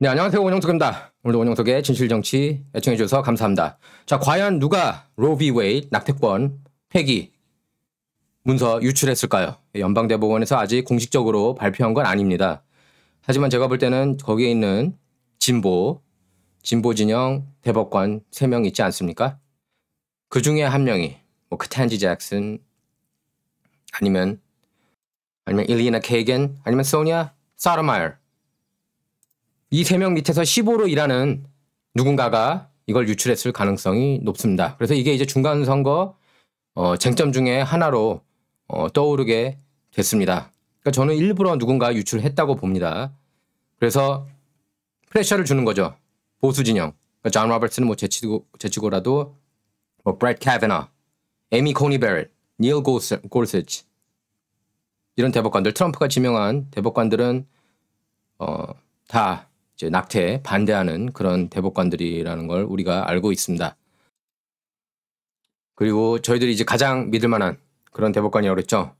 네, 안녕하세요. 원영석입니다. 오늘도 원영석의 진실정치 애청해주셔서 감사합니다. 자, 과연 누가 로 비 웨이드 낙태권 폐기 문서 유출했을까요? 연방대법원에서 아직 공식적으로 발표한 건 아닙니다. 하지만 제가 볼 때는 거기에 있는 진보 진영 대법관 3명 있지 않습니까? 그 중에 한 명이 크탄지 잭슨 아니면 일리나 케이건 아니면 소니아 사르마이어, 이 3명 밑에서 15로 일하는 누군가가 이걸 유출했을 가능성이 높습니다. 그래서 이게 이제 중간선거 쟁점 중에 하나로 떠오르게 됐습니다. 그러니까 저는 일부러 누군가 유출했다고 봅니다. 그래서 프레셔를 주는 거죠. 보수 진영. 그러니까 존 로버츠는 제치고라도 브렛 카베너, 에미 코니 베렛, 닐 골시치 이런 대법관들, 트럼프가 지명한 대법관들은 다 이제 낙태 반대하는 그런 대법관들이라는 걸 우리가 알고 있습니다. 그리고 저희들이 이제 가장 믿을 만한 그런 대법관이라고 그랬죠.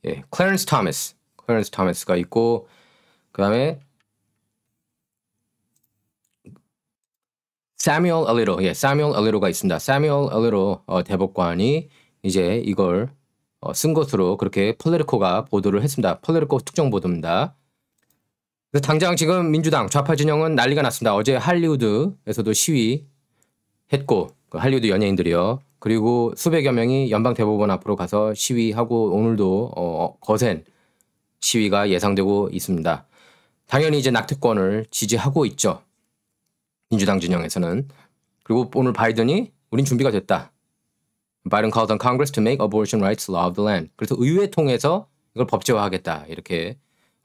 예, 클래런스 토머스가 있고, 그 다음에 사뮤얼 알리로가 있습니다. 사뮤얼 알리로 대법관이 이제 이걸 쓴 것으로 그렇게 폴리티코가 보도를 했습니다. 폴리티코 특정 보도입니다. 그래서 당장 지금 민주당 좌파 진영은 난리가 났습니다. 어제 할리우드에서도 시위했고, 그 할리우드 연예인들이요. 그리고 수백여 명이 연방대법원 앞으로 가서 시위하고, 오늘도 거센 시위가 예상되고 있습니다. 당연히 이제 낙태권을 지지하고 있죠. 민주당 진영에서는. 그리고 오늘 바이든이 우린 준비가 됐다. Biden called on Congress to make abortion rights law of the land. 그래서 의회 통해서 이걸 법제화하겠다. 이렇게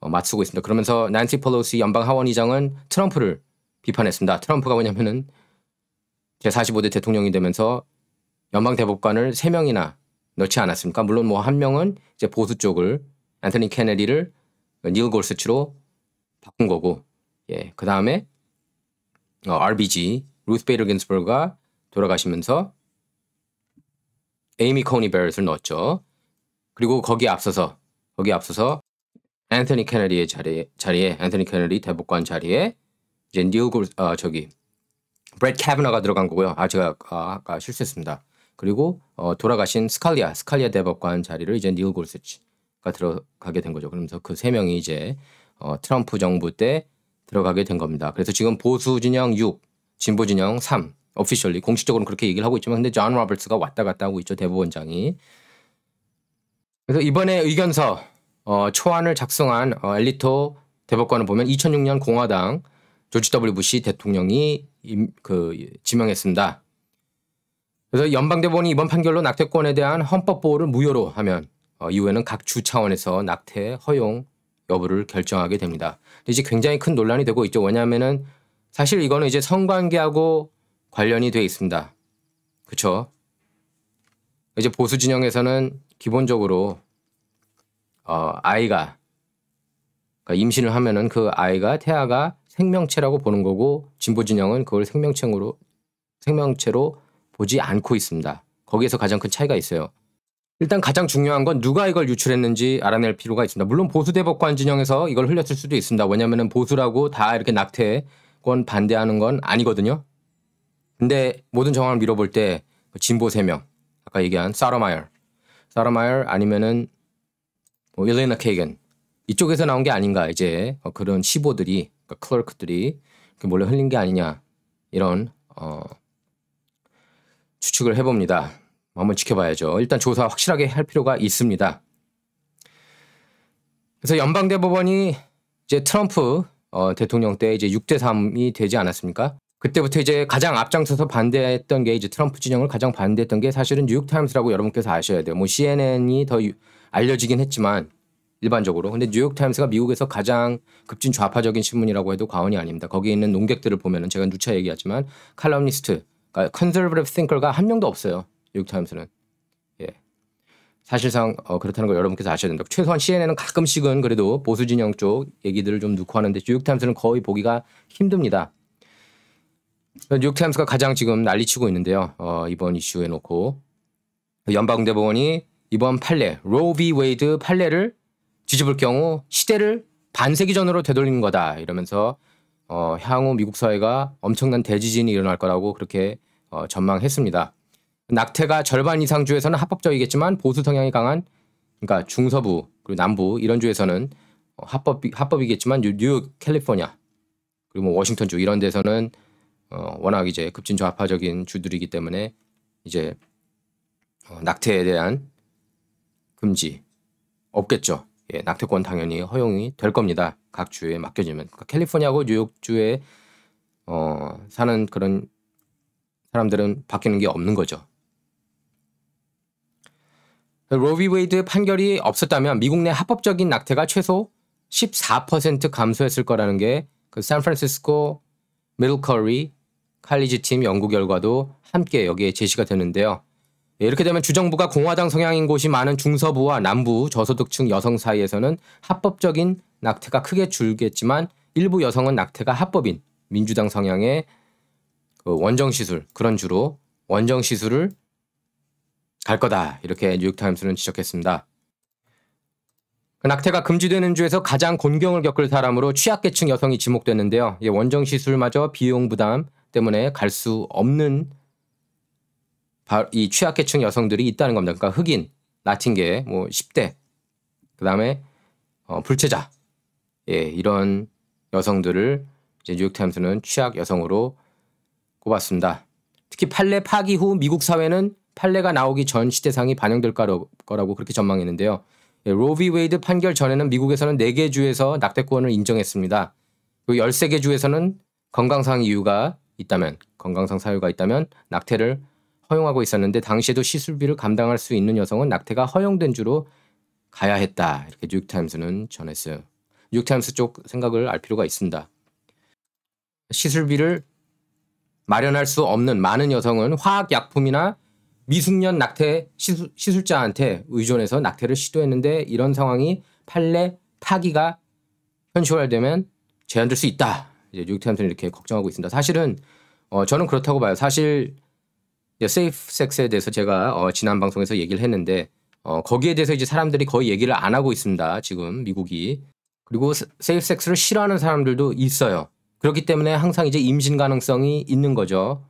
맞서고 있습니다. 그러면서 난시 펠로시 연방 하원의장은 트럼프를 비판했습니다. 트럼프가 뭐냐면은 제45대 대통령이 되면서 연방 대법관을 3명이나 넣지 않았습니까? 물론 뭐 한 명은 이제 보수 쪽을 앤서니 케네디를 닐 골시치로 바꾼 거고, 예, 그 다음에 RBG 루스 베이더 긴스버그가 돌아가시면서 에이미 코니 베렛을 넣었죠. 그리고 거기에 앞서서 앤서니 케네디의 자리에 앤서니 케네디 대법관 자리에 이제 브렛 카베너가 들어간 거고요. 제가 아까 실수했습니다. 그리고 돌아가신 스칼리아 대법관 자리를 이제 닐 골시치가 들어가게 된 거죠. 그러면서 그 3명이 이제 트럼프 정부 때 들어가게 된 겁니다. 그래서 지금 보수 진영 6, 진보 진영 3, 오피셜리 공식적으로는 그렇게 얘기를 하고 있지만, 근데 존 로버츠가 왔다 갔다 하고 있죠, 대법원장이. 그래서 이번에 의견서 초안을 작성한 엘리토 대법관을 보면 2006년 공화당 조지 W 부시 대통령이 지명했습니다. 그래서 연방대법원이 이번 판결로 낙태권에 대한 헌법 보호를 무효로 하면 이후에는 각 주 차원에서 낙태 허용 여부를 결정하게 됩니다. 근데 이제 굉장히 큰 논란이 되고 있죠. 왜냐하면은 사실 이거는 이제 성관계하고 관련이 돼 있습니다. 그렇죠? 이제 보수 진영에서는 기본적으로 아이가, 그러니까 임신을 하면은 그 아이가 태아가 생명체라고 보는 거고, 진보 진영은 그걸 생명체로 보지 않고 있습니다. 거기에서 가장 큰 차이가 있어요. 일단 가장 중요한 건 누가 이걸 유출했는지 알아낼 필요가 있습니다. 물론 보수 대법관 진영에서 이걸 흘렸을 수도 있습니다. 왜냐하면 보수라고 다 이렇게 낙태권 반대하는 건 아니거든요. 근데 모든 정황을 밀어볼 때 진보 3명, 아까 얘기한 사르마이어 아니면은 일리나 케이건, 이쪽에서 나온 게 아닌가, 이제 그런 15들이, 그러니까 클래크들이 몰래 흘린 게 아니냐, 이런 추측을 해봅니다. 한번 지켜봐야죠. 일단 조사 확실하게 할 필요가 있습니다. 그래서 연방대법원이 이제 트럼프 대통령 때 이제 6대3이 되지 않았습니까? 그때부터 이제 가장 앞장서서 반대했던 게, 이제 트럼프 진영을 가장 반대했던 게 사실은 뉴욕타임스라고 여러분께서 아셔야 돼요. CNN이 더 알려지긴 했지만 일반적으로. 근데 뉴욕타임스가 미국에서 가장 급진 좌파적인 신문이라고 해도 과언이 아닙니다. 거기에 있는 논객들을 보면은, 제가 누차 얘기하지만 칼럼니스트, 그러니까 컨서버티브 띵커가 한 명도 없어요. 뉴욕타임스는. 예. 사실상 그렇다는 걸 여러분께서 아셔야 된다. 최소한 CNN은 가끔씩은 그래도 보수 진영 쪽 얘기들을 좀 넣고 하는데, 뉴욕타임스는 거의 보기가 힘듭니다. 뉴욕타임스가 가장 지금 난리치고 있는데요. 이번 이슈에 놓고 연방대법원이 이번 판례, 로 비 웨이드 판례를 뒤집을 경우 시대를 반세기 전으로 되돌리는 거다, 이러면서 향후 미국 사회가 엄청난 대지진이 일어날 거라고 그렇게 전망했습니다. 낙태가 절반 이상 주에서는 합법적이겠지만 보수 성향이 강한 그러니까 중서부 그리고 남부 이런 주에서는 합법이겠지만 뉴욕, 캘리포니아 그리고 뭐 워싱턴 주 이런 데서는 워낙 이제 급진 좌파적인 주들이기 때문에 이제 낙태에 대한 금지 없겠죠. 예, 낙태권 당연히 허용이 될 겁니다. 각 주에 맡겨지면. 그러니까 캘리포니아하고 뉴욕 주에 사는 그런 사람들은 바뀌는 게 없는 거죠. 로비 웨이드 판결이 없었다면 미국 내 합법적인 낙태가 최소 14% 감소했을 거라는 게 그 샌프란시스코 미들커리 칼리지 팀 연구 결과도 함께 여기에 제시가 되는데요. 이렇게 되면 주정부가 공화당 성향인 곳이 많은 중서부와 남부 저소득층 여성 사이에서는 합법적인 낙태가 크게 줄겠지만 일부 여성은 낙태가 합법인 민주당 성향의 그 원정시술 그런 주로 원정시술을 갈 거다 이렇게 뉴욕타임스는 지적했습니다. 낙태가 금지되는 주에서 가장 곤경을 겪을 사람으로 취약계층 여성이 지목됐는데요. 원정시술마저 비용 부담 때문에 갈 수 없는 이 취약계층 여성들이 있다는 겁니다. 그러니까 흑인, 라틴계, 뭐 10대, 그 다음에 불체자, 예, 이런 여성들을 이제 뉴욕타임스는 취약 여성으로 꼽았습니다. 특히 판례 파기 후 미국 사회는 판례가 나오기 전 시대상이 반영될 거라고 그렇게 전망했는데요. 예, 로비 웨이드 판결 전에는 미국에서는 4개 주에서 낙태권을 인정했습니다. 그리고 13개 주에서는 건강상 이유가 있다면, 건강상 사유가 있다면 낙태를 허용하고 있었는데 당시에도 시술비를 감당할 수 있는 여성은 낙태가 허용된 주로 가야 했다. 이렇게 뉴욕타임스는 전했어요. 뉴욕타임스 쪽 생각을 알 필요가 있습니다. 시술비를 마련할 수 없는 많은 여성은 화학약품이나 미숙년 낙태 시술자한테 의존해서 낙태를 시도했는데 이런 상황이 판례 파기가 현실화되면 제한될 수 있다. 이제 뉴욕타임스는 이렇게 걱정하고 있습니다. 사실은 저는 그렇다고 봐요. 사실 세이프 섹스에 대해서 제가 지난 방송에서 얘기를 했는데 거기에 대해서 이제 사람들이 거의 얘기를 안 하고 있습니다. 지금 미국이. 그리고 세이프 섹스를 싫어하는 사람들도 있어요. 그렇기 때문에 항상 이제 임신 가능성이 있는 거죠.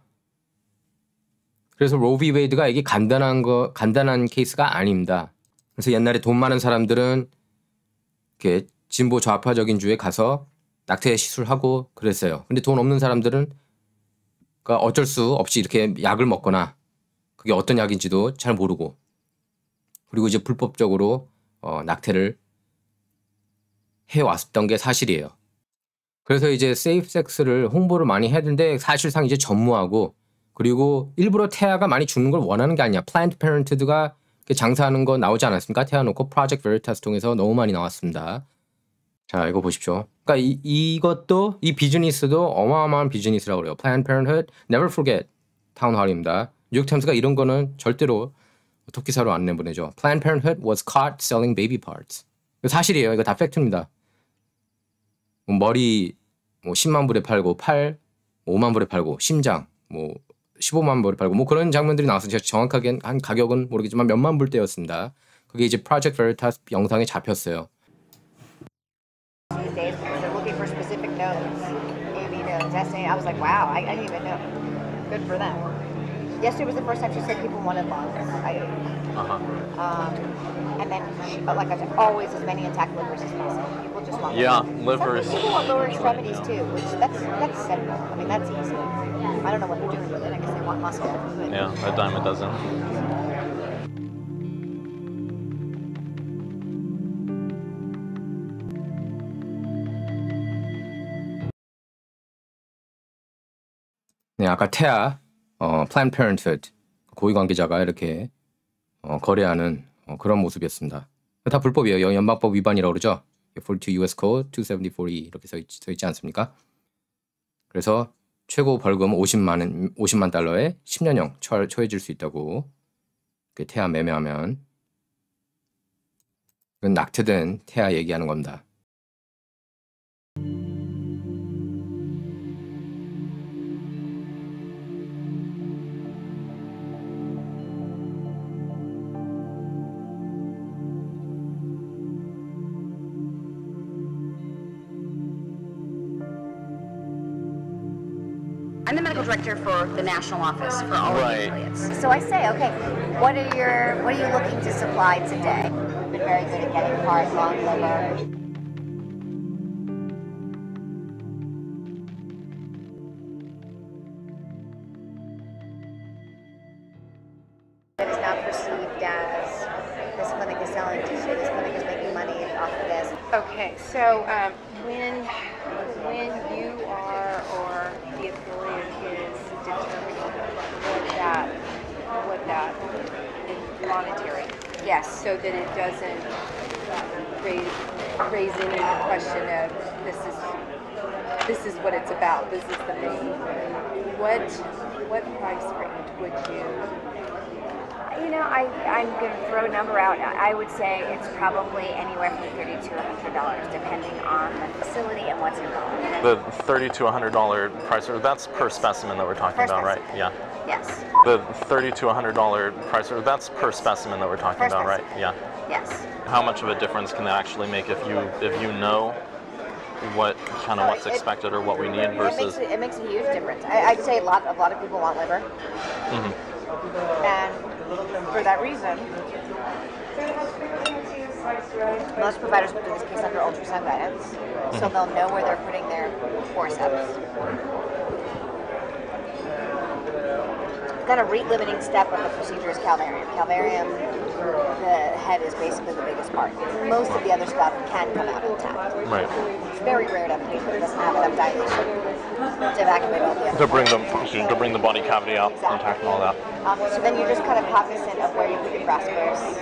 그래서 로비 웨이드가 이게 간단한 케이스가 아닙니다. 그래서 옛날에 돈 많은 사람들은 이렇게 진보 좌파적인 주에 가서 낙태 시술하고 그랬어요. 근데 돈 없는 사람들은 그러니까 어쩔 수 없이 이렇게 약을 먹거나 그게 어떤 약인지도 잘 모르고 그리고 이제 불법적으로 낙태를 해왔던 게 사실이에요. 그래서 이제 세이프 섹스를 홍보를 많이 해야 되는데 사실상 이제 전무하고 그리고 일부러 태아가 많이 죽는 걸 원하는 게 아니야. 플랜트 페런트드가 장사하는 거 나오지 않았습니까? 태아 놓고 프로젝트 베리타스 통해서 너무 많이 나왔습니다. 자, 이거 보십시오. 그러니까 이것도 이 비즈니스도 어마어마한 비즈니스라고 그래요. Planned Parenthood, Never Forget 타운홀입니다. 뉴욕타임스가 이런 거는 절대로 토끼사로 안 내보내죠. Planned Parenthood was caught selling baby parts. 이거 사실이에요. 이거 다 팩트입니다. 머리 뭐 10만 불에 팔고 팔 5만 불에 팔고 심장 뭐 15만 불에 팔고 뭐 그런 장면들이 나와서 제가 정확하게 한 가격은 모르겠지만 몇만 불대였습니다. 그게 이제 프로젝트 베리타스 영상에 잡혔어요. These days because they're looking for specific nodes. AB nodes, SA. I was like, wow, I didn't even know. Good for them. Yesterday was the first time she said people wanted lungs. And then, like I said, always as many intact livers as possible. People just want livers. Some people want lower extremities too, which that's simple. I mean, that's easy. I don't know what they're doing with it. I guess they want muscle. But Yeah, a dime a dozen. 네, 아까 태아, Planned Parenthood 고위 관계자가 이렇게 거래하는 그런 모습이었습니다. 다 불법이에요. 연방법 위반이라고 그러죠. 42 US Code 27040 이렇게 써 있지 않습니까? 그래서 최고 벌금 50만 달러에 10년형 처해질 수 있다고 태아 매매하면 그건 낙태된 태아 얘기하는 겁니다. I'm the medical director for the national office for all of the Right. affiliates. So I say, okay, what are you looking to supply today? We've been very good at getting heart, lung, liver. It is now perceived as this clinic is selling tissue, this clinic is making money off of this. Okay, so when you are or the affiliate is determining what that is monetary, Yes. so that it doesn't raise any question of this is what it's about. This is the main. What price range would you? You know, I'm going to throw a number out. I would say it's probably anywhere from $30 to $100, depending on the facility and what's involved. The $30 to $100 price, that's per specimen that we're talking Per about, right? specimen. Yeah. Yes. The $30 to $100 price, that's per specimen that we're talking Per about, right? specimen. Yeah. Yes. How much of a difference can that actually make if you know what kind of what's expected or what we need versus? It makes a huge difference. I'd say a lot of people want liver, and for that reason, most providers will do this case under ultrasound guidance, so they'll know where they're putting their forceps. The kind of rate-limiting step of the procedure is calvarium. Calvarium, the head is basically the biggest part. Most of the other stuff can come out intact. Right. It's very rare to have a patient that doesn't have enough dilation to evacuate all the other To bring the body cavity out Exactly. intact and all that. So then you're just kind of cognizant of where you put your brassicas.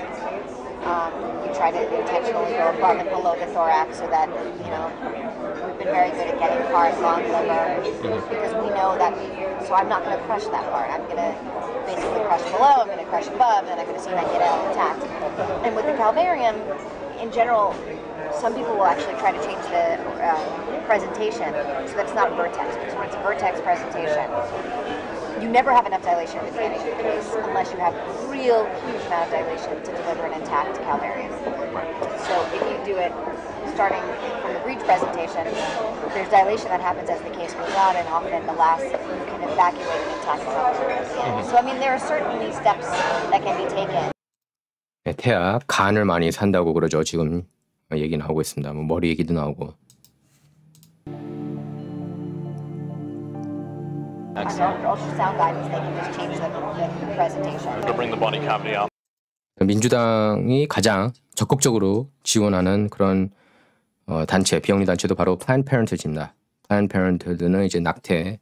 You try to intentionally go above and below the thorax so that, we've been very good at getting heart, lung, liver, because we know that, so I'm not going to crush that part. I'm going to basically crush below, I'm going to crush above, and I'm going to see that get out intact. And with the calvarium, in general, some people will actually try to change the presentation so that it's not a vertex, because when it's a vertex presentation, you never have enough dilation at the beginning of the case unless you have a real huge amount of dilation to deliver an intact calvarium. So if you do it starting from the breech presentation, there's dilation that happens as the case goes on, and often the last you can evacuate an intact calvarium at the end. So I mean, there are certainly steps that can be taken. 네, 태아 간을 많이 산다고 그러죠. 지금 얘기 나오고 있습니다. 뭐 머리 얘기도 나오고. Under ultrasound guidance, they can just change the presentation. To bring the body cavity out. 민주당이 가장 적극적으로 지원하는 그런 단체, 비영리 단체도 바로 Planned Parenthood입니다. Planned Parenthood는 이제 낙태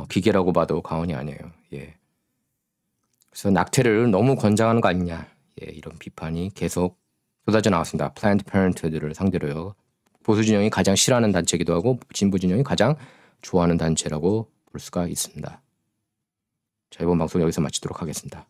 기계라고 봐도 과언이 아니에요. 예. 그래서 낙태를 너무 권장하는 거 아니냐, 예, 이런 비판이 계속 쏟아져 나왔습니다. Planned Parenthood를 상대로요. 보수 진영이 가장 싫어하는 단체이기도 하고 진보 진영이 가장 좋아하는 단체라고 볼 수가 있습니다. 자, 이번 방송 여기서 마치도록 하겠습니다.